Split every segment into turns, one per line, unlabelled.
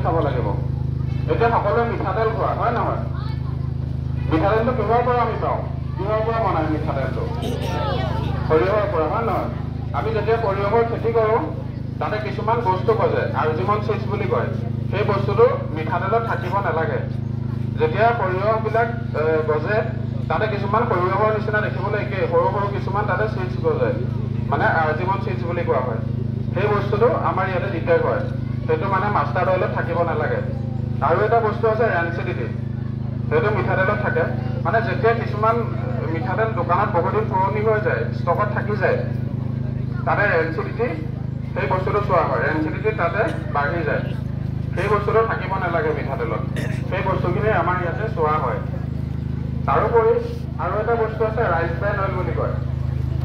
চাব লাগিব। এতিয়া সকলোৱে মিঠাতেল খোৱা হয় নহয়? মিঠাতেলটো কিহৰ পৰা আমি পাওঁ? কিহৰ পৰা বনায় মিঠাতেলটো? সৰিয়হৰ পৰা হয় নহয়? আমি যেতিয়া সৰিয়হৰ খেতি কৰোঁ তাতে কিছুমান বস্তু গজে, আৰ্জিমন চিডছ বুলি কয়। সেই বস্তুটো মিঠাতেলত থাকিব নালাগে। যেতিয়া সৰিয়হবিলাক গজে তাতে কিছুমান সৰিয়হৰ নিচিনা দেখিবলৈ একে সৰু সৰু কিছুমান তাতে চিডছ গজে, মানে আৰ্জিমন চিডছ বুলি কোৱা হয়। সেই বস্তুটো আমাৰ ইয়াতে ডিটেক্ট হয়। সেইটো মানে মাষ্টাৰ্ড অইলত থাকিব নালাগে। আৰু এটা বস্তু আছে ৰেঞ্চিডিটি, সেইটো মিঠাতেলত থাকে। মানে যেতিয়া কিছুমান মিঠাতেল দোকানত বহুদিন পুৰণি হৈ যায়, ষ্টকত থাকি যায়, তাতে ৰেঞ্চিডিটি সেই বস্তুটো চোৱা হয়। ৰেঞ্চিডিটি তাতে বাঢ়ি যায়, সেই বস্তুটো থাকিব নালাগে মিঠাতেলত। সেই বস্তুখিনি আমাৰ ইয়াতে চোৱা হয়। তাৰোপৰি আৰু এটা বস্তু আছে ৰাইচ ব্ৰেন অইল বুলি কয়।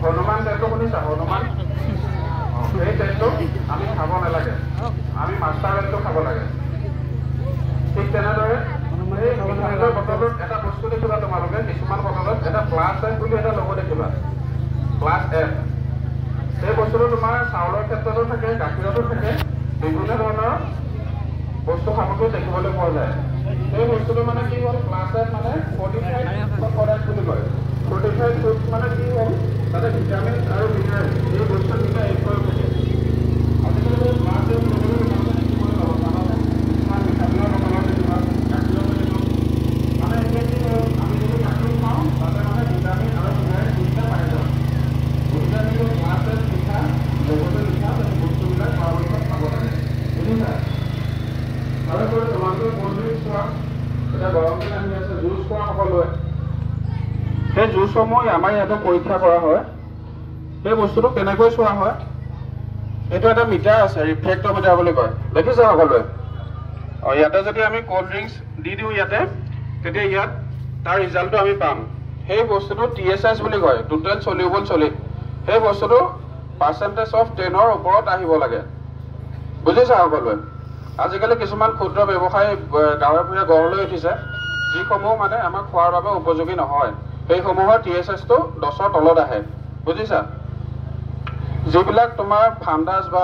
হনুমান তেলটো শুনিছা? হনুমান, সেই তেলটো আমি খাব নালাগে, আমি মাষ্টাৰ্ড অইলটো খাব লাগে। ঠিক তেনেদৰে এই মিঠাতেলৰ বটলত এটা বস্তু দেখিবা তোমালোকে, কিছুমান বটলত এটা প্লাছ এফ বুলি এটা ল'ব দেখিবা, প্লাছ এফ। সেই বস্তুটো তোমাৰ চাউলৰ ক্ষেত্ৰতো থাকে, গাখীৰতো থাকে, বিভিন্ন ধৰণৰ বস্তু সামগ্ৰী দেখিবলৈ পোৱা যায়। সেই বস্তুটো মানে কি হ'ল, প্লাছ এফ মানে ফৰ্টিফাইড প্ৰডাক্ট বুলি কয়। ফৰ্টিফাইড ফুড মানে কি হ'ল, তাতে ভিটামিন আৰু মিনাৰেল এই বস্তুকেইটা এড কৰি থাকে। আজিকালি প্লাছ এফ ল'বলৈ তোমালোকে দেখিবলৈ পাব, জানানে? কিছুমান মিঠাতেলৰ বটলত দেখিবা, গাখীৰৰ দেখিবা। মানে এতিয়া কি হ'ল, আমি যদি গাখীৰ খাওঁ তাতে মানে ভিটামিন আৰু মিনাৰেল দুইটা পাই যাওঁ। গতিকে আমি প্লাছ এফ লিখা, লগতে লিখা বস্তুবিলাক পৰাপক্ষত খাব লাগে, বুজিছা? তাৰোপৰি তোমালোকে ক'ল্ড ড্ৰিংকছ খোৱা, এতিয়া গৰম দিন আহি আছে, জুচ খোৱা সকলোৱে। সেই জুচসমূহ আমাৰ ইয়াতে পৰীক্ষা কৰা হয়। সেই বস্তুটো কেনেকৈ চোৱা হয়, এইটো এটা মিটাৰ আছে, ৰিফ্ৰেক্ট'মিটাৰ বুলি কয়, দেখিছে সকলোৱে? ইয়াতে যদি আমি ক'ল্ড ড্ৰিংকছ দি দিওঁ ইয়াতে, তেতিয়া ইয়াত তাৰ ৰিজাল্টটো আমি পাম। সেই বস্তুটো TSS বুলি কয়, টোটেল চলিউবল চলিড। সেই বস্তুটো পাৰ্চেণ্টেজ অফ 10ৰ ওপৰত আহিব লাগে, বুজিছা সকলোৱে? আজিকালি কিছুমান ক্ষুদ্ৰ ব্যৱসায় গাঁৱে ভূঞে গঢ় লৈ উঠিছে, যিসমূহ মানে আমাক খোৱাৰ বাবে উপযোগী নহয়। সেইসমূহৰ TSSটো 10ৰ তলত আহে, বুজিছা? যিবিলাক তোমাৰ ফাণ্ডাছ বা